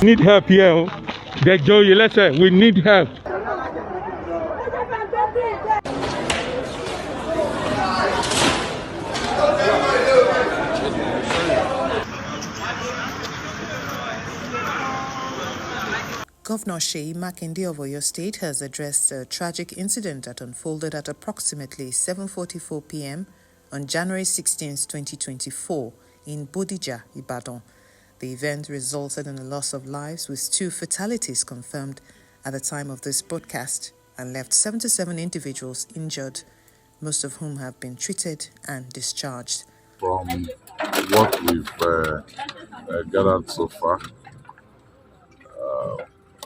Need help here. Let's say we need help. Governor Seyi Makinde of Oyo State has addressed a tragic incident that unfolded at approximately 7:44 p.m. on January 16, 2024, in Bodija, Ibadan. The event resulted in the loss of lives, with 2 fatalities confirmed at the time of this broadcast, and left 77 individuals injured, most of whom have been treated and discharged. From what we've gathered so far,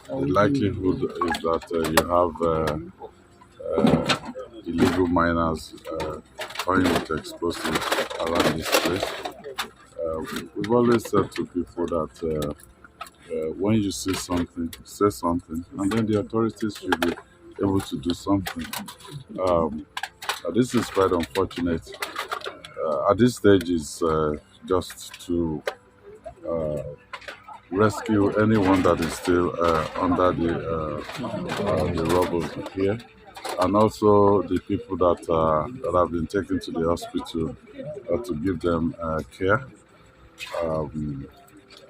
the likelihood is that you have illegal miners toying with explosives around this place. We've always said to people that when you see something, say something, and then the authorities should be able to do something. This is quite unfortunate. At this stage, is just to rescue anyone that is still under the rubble here, and also the people that have been taken to the hospital to give them care,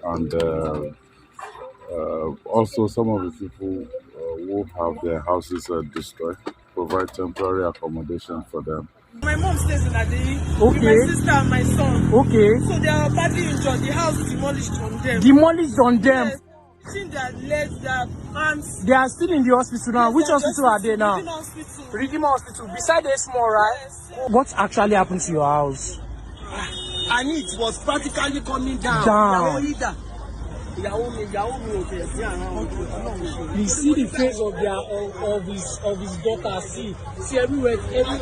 and also some of the people who have their houses destroyed, provide temporary accommodation for them. My mom stays in Adeyi with my sister and my son. So they are badly injured. The house demolished on them. Demolished on them? Yes. Seen their legs, their hands. They are still in the hospital now. Yes, which hospital are they now? Redeemer Hospital. Redeemer Hospital. Beside the small, right? Yes. What actually happened to your house? And it was practically coming down. You see the face of his daughter. See everywhere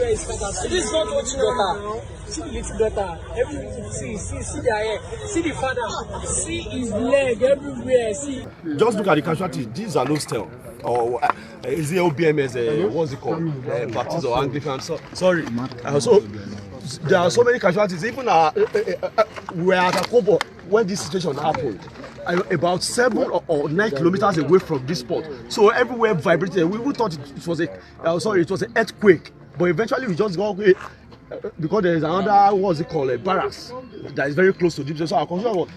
is scattered. This is not what daughter. See the little daughter. Everywhere. See their hair. See the father. See his leg everywhere. See. Just look at the casualties. These are Rootstv. Or is it OBMS? What's it called? Baptist or Anglican? Sorry. So there are so many casualties. Even we are at Akobo when this situation happened. About 7 or 9 kilometers away from this spot. So everywhere vibrated. We thought it was an earthquake. But eventually we just got away because there is another, a barracks that is very close to this. So our concern was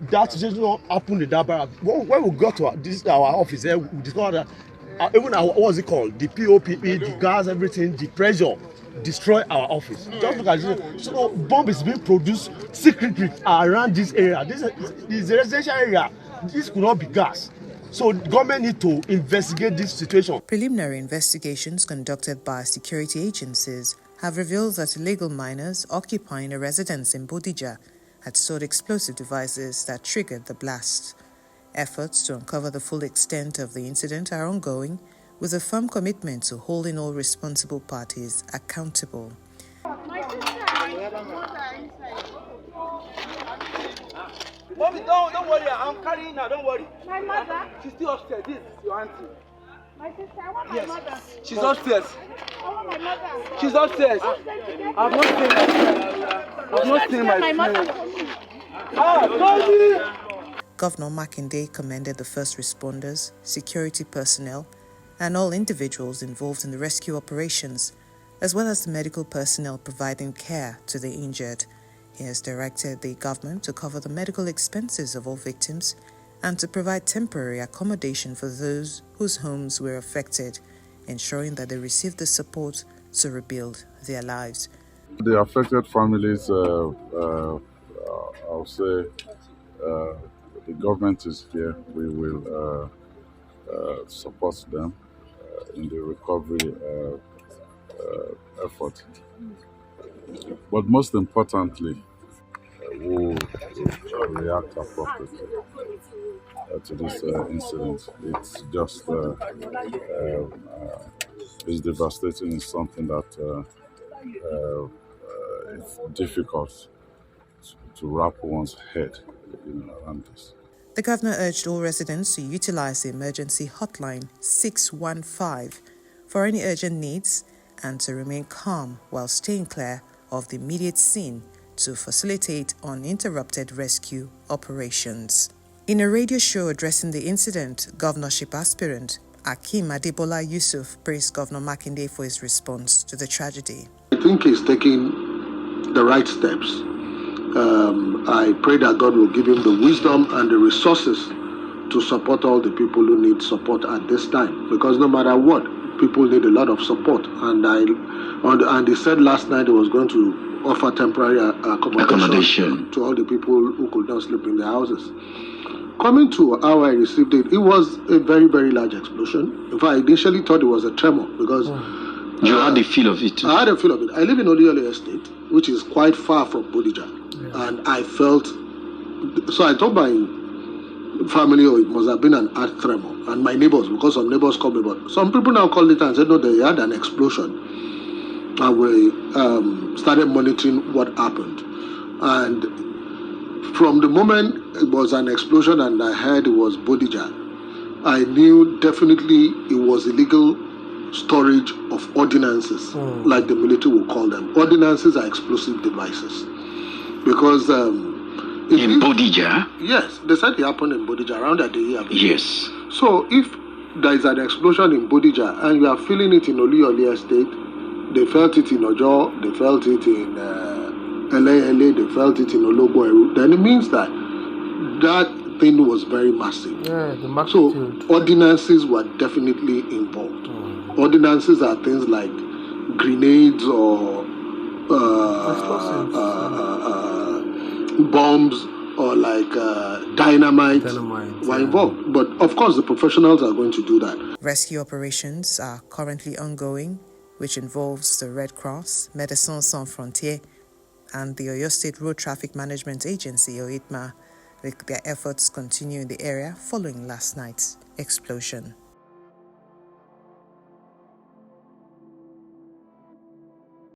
that situation happened in that barracks. When we got to our office there, we discovered that even the POPE, the gas, everything, the pressure destroy our office. Just look at this. So bomb is being produced secretly around this area. This is a residential area. This could not be gas. So the government need to investigate this situation. Preliminary investigations conducted by security agencies have revealed that illegal miners occupying a residence in Bodija had stored explosive devices that triggered the blast. Efforts to uncover the full extent of the incident are ongoing, with a firm commitment to holding all responsible parties accountable. Mommy, don't worry. I'm carrying her. Don't worry. My mother? She's still upstairs. This is your auntie. My sister? I want my mother. She's upstairs. I want my mother. She's upstairs. I've not seen her. I've not seen my mother. Governor Makinde commended the first responders, security personnel, and all individuals involved in the rescue operations, as well as the medical personnel providing care to the injured. He has directed the government to cover the medical expenses of all victims and to provide temporary accommodation for those whose homes were affected, ensuring that they receive the support to rebuild their lives. The affected families, I'll say, the government is here. We will support them in the recovery effort. But most importantly, we will react appropriately to this incident. It's just it's devastating. It's something that it's difficult to wrap one's head around this. The governor urged all residents to utilize the emergency hotline 615 for any urgent needs and to remain calm while staying clear of the immediate scene to facilitate uninterrupted rescue operations. In a radio show addressing the incident, governorship aspirant Akeem Adebola Yusuf praised Governor Makinde for his response to the tragedy. I think he's taking the right steps. I pray that God will give him the wisdom and the resources to support all the people who need support at this time. Because no matter what, people need a lot of support. And he said last night he was going to offer temporary accommodation to all the people who could not sleep in their houses. Coming to how I received it, it was a very, very large explosion. In fact, I initially thought it was a tremor because... You had the feel of it? I had a feel of it. I live in Oliole Estate, which is quite far from Bodija. Yeah. And I felt... So I told my family, it must have been an earth tremor. And my neighbors, because some neighbors called me, but some people now called it and said, no, they had an explosion. And we started monitoring what happened. And from the moment it was an explosion and I heard it was Bodija, I knew definitely it was illegal storage of ordinances, like the military will call them. Ordinances are explosive devices. Because... in Bodija? Yes, they said it happened in Bodija around that day. Yes. So if there is an explosion in Bodija and you are feeling it in Oliole Estate, they felt it in Ojo, they felt it in LA, they felt it in Ologbo, then it means that that thing was very massive. Yeah, the magnitude. So ordinances were definitely involved. Ordinances are things like grenades or bombs or like dynamite were involved. But of course the professionals are going to do that. Rescue operations are currently ongoing, which involves the Red Cross, Médecins Sans Frontières, and the Oyo State Road Traffic Management Agency, OITMA, with their efforts continue in the area following last night's explosion.